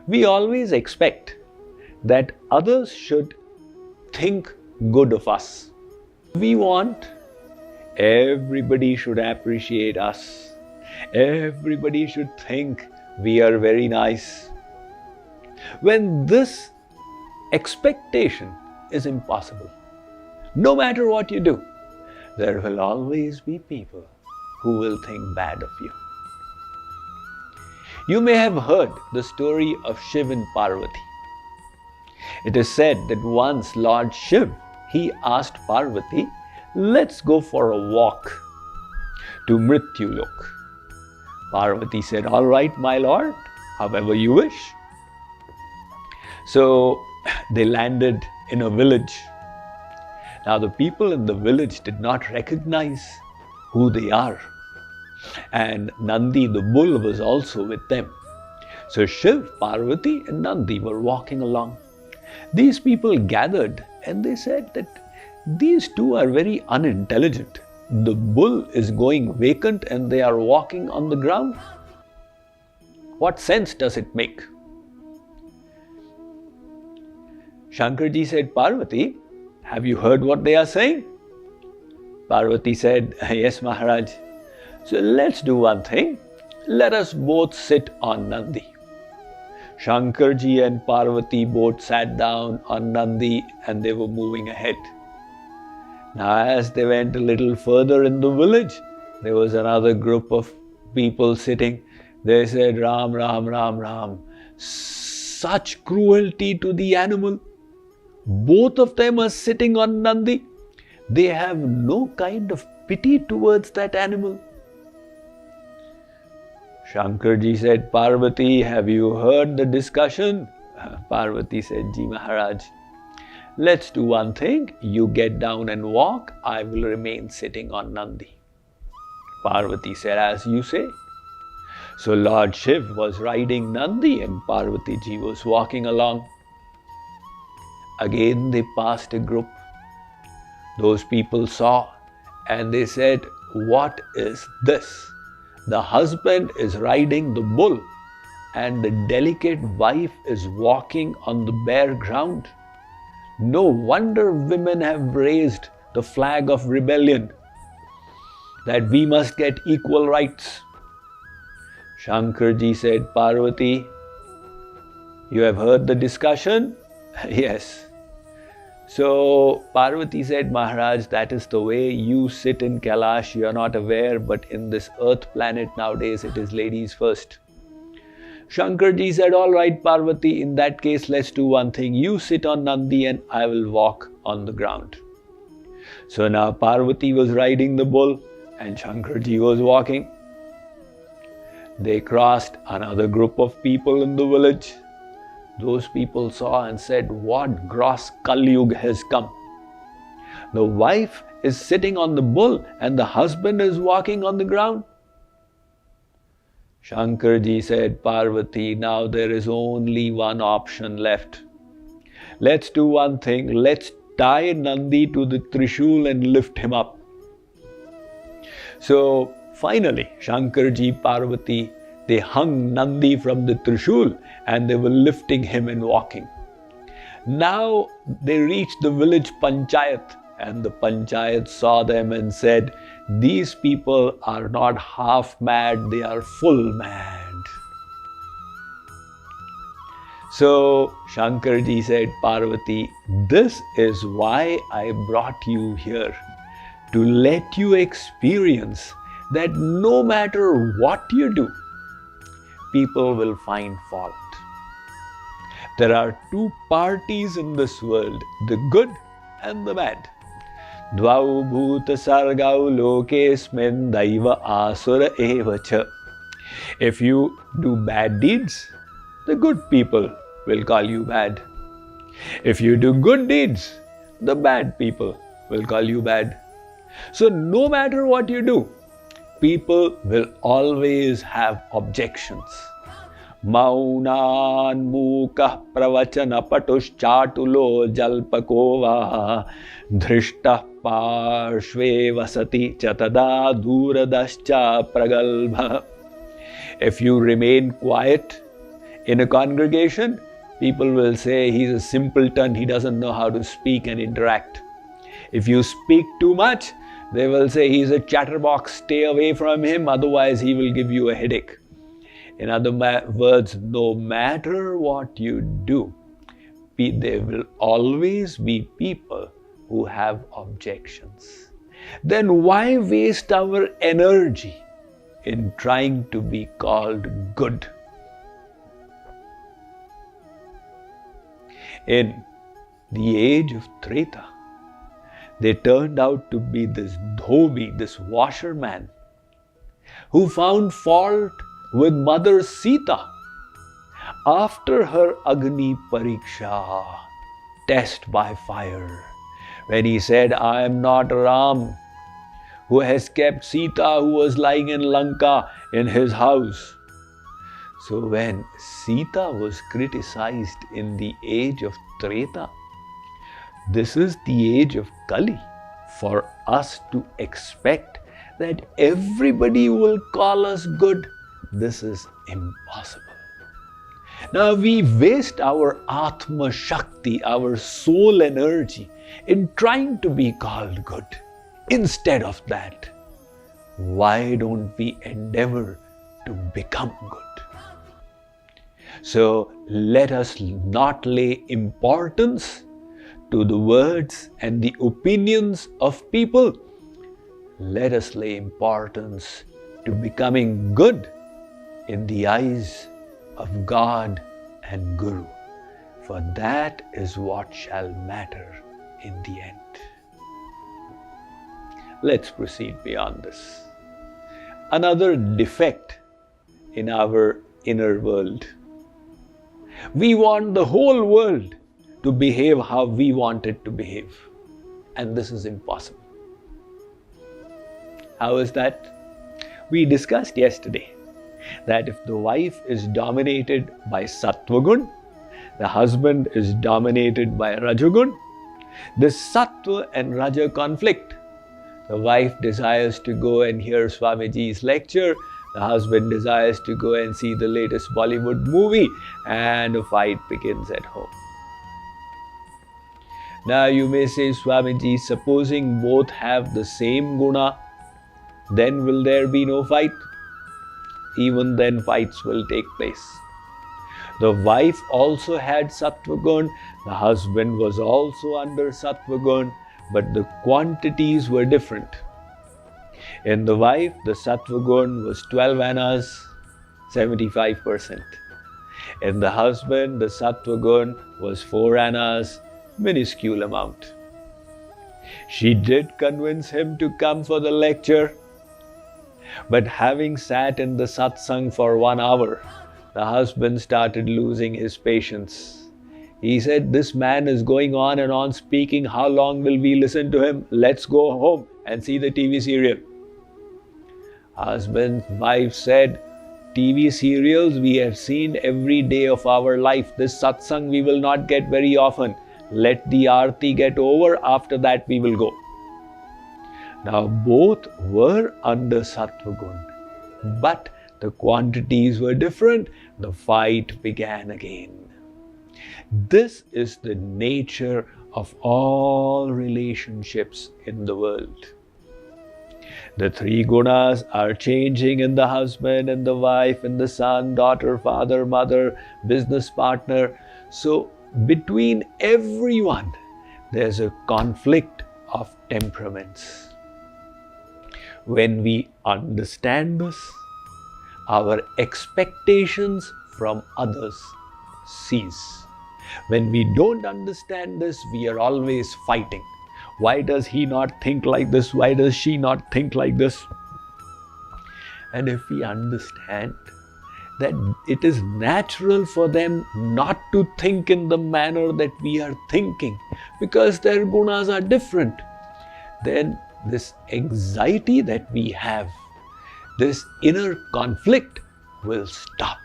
We always expect that others should think good of us. We want everybody should appreciate us. Everybody should think we are very nice. When this expectation is impossible, no matter what you do, there will always be people who will think bad of you. You may have heard the story of Shiv and Parvati. It is said that once Lord Shiv, he asked Parvati, let's go for a walk to Mrityulok. Parvati said, all right, my lord, however you wish. So they landed in a village. Now the people in the village did not recognize who they are. And Nandi the bull was also with them. So Shiv, Parvati and Nandi were walking along. These people gathered and they said that these two are very unintelligent. The bull is going vacant and they are walking on the ground. What sense does it make? Shankarji said, Parvati, have you heard what they are saying? Parvati said, yes, Maharaj. So let's do one thing. Let us both sit on Nandi. Shankarji and Parvati both sat down on Nandi and they were moving ahead. Now as they went a little further in the village, there was another group of people sitting. They said, Ram, Ram, Ram, Ram. Such cruelty to the animal. Both of them are sitting on Nandi. They have no kind of pity towards that animal. Shankarji said, Parvati, have you heard the discussion? Parvati said, Ji Maharaj, let's do one thing. You get down and walk. I will remain sitting on Nandi. Parvati said, as you say. So Lord Shiv was riding Nandi and Parvati ji was walking along. Again they passed a group. Those people saw and they said, what is this? The husband is riding the bull and the delicate wife is walking on the bare ground. No wonder women have raised the flag of rebellion that we must get equal rights. Shankarji said, Parvati, you have heard the discussion? Yes. So Parvati said, Maharaj, that is the way you sit in Kailash. You are not aware, but in this earth planet nowadays, it is ladies first. Shankarji said, all right, Parvati, in that case, let's do one thing. You sit on Nandi and I will walk on the ground. So now Parvati was riding the bull and Shankarji was walking. They crossed another group of people in the village. Those people saw and said, what gross Kali Yuga has come. The wife is sitting on the bull and the husband is walking on the ground. Shankarji said, Parvati, now there is only one option left. Let's do one thing. Let's tie Nandi to the Trishul and lift him up. So finally, Shankarji, Parvati, they hung Nandi from the Trishul and they were lifting him and walking. Now they reached the village Panchayat and the Panchayat saw them and said, these people are not half mad, they are full mad. So Shankarji said, Parvati, this is why I brought you here, to let you experience that no matter what you do, people will find fault. There are two parties in this world, the good and the bad. Dvau bhuta sargau lokesmin daiva asura evacha. If you do bad deeds, the good people will call you bad. If you do good deeds, the bad people will call you bad. So no matter what you do, people will always have objections. Maunan mukah pravachana patushchatulo jalpakova dhrishta parshve vasati chatada duradascha pragalbha. If you remain quiet, In a congregation, people will say he's a simpleton, he doesn't know how to speak and interact. If you speak too much, they will say he's a chatterbox, stay away from him, otherwise he will give you a headache. In other words, no matter what you do, there will always be people who have objections. Then why waste our energy in trying to be called good? In the age of Treta, they turned out to be this dhobi, this washerman, who found fault with Mother Sita after her Agni Pariksha, test by fire, when he said, I am not Ram, who has kept Sita, who was lying in Lanka, in his house. So when Sita was criticized in the age of Treta, this is the age of Kali, for us to expect that everybody will call us good. This is impossible. Now we waste our Atma Shakti, our soul energy, in trying to be called good. Instead of that, why don't we endeavor to become good? So let us not lay importance to the words and the opinions of people. Let us lay importance to becoming good in the eyes of God and Guru, for that is what shall matter in the end. Let's proceed beyond this. Another defect in our inner world. We want the whole world to behave how we want it to behave, and this is impossible. How is that? We discussed yesterday that if the wife is dominated by Sattva-gun, the husband is dominated by Raja-gun, this Sattva and Raja conflict. The wife desires to go and hear Swamiji's lecture, the husband desires to go and see the latest Bollywood movie, and a fight begins at home. Now you may say, Swamiji, supposing both have the same guna, then will there be no fight? Even then fights will take place. The wife also had Sattva-gun, the husband was also under Sattva-gun, but the quantities were different. In the wife, the Sattva-gun was 12 annas, 75%. In the husband, the Sattva-gun was 4 annas, minuscule amount. She did convince him to come for the lecture, but having sat in the satsang for 1 hour, the husband started losing his patience. He said, this man is going on and on speaking, how long will we listen to him? Let's go home and see the TV serial. Husband's wife said, TV serials we have seen every day of our life. This satsang we will not get very often. Let the aarti get over, after that we will go. Now both were under Sattva-gun, but the quantities were different. The fight began again. This is the nature of all relationships in the world. The 3 gunas are changing in the husband and the wife, in the son, daughter, father, mother, business partner. So between everyone, there's a conflict of temperaments. When we understand this, our expectations from others cease. When we don't understand this, we are always fighting. Why does he not think like this? Why does she not think like this? And if we understand that it is natural for them not to think in the manner that we are thinking, because their gunas are different, then this anxiety that we have, this inner conflict will stop.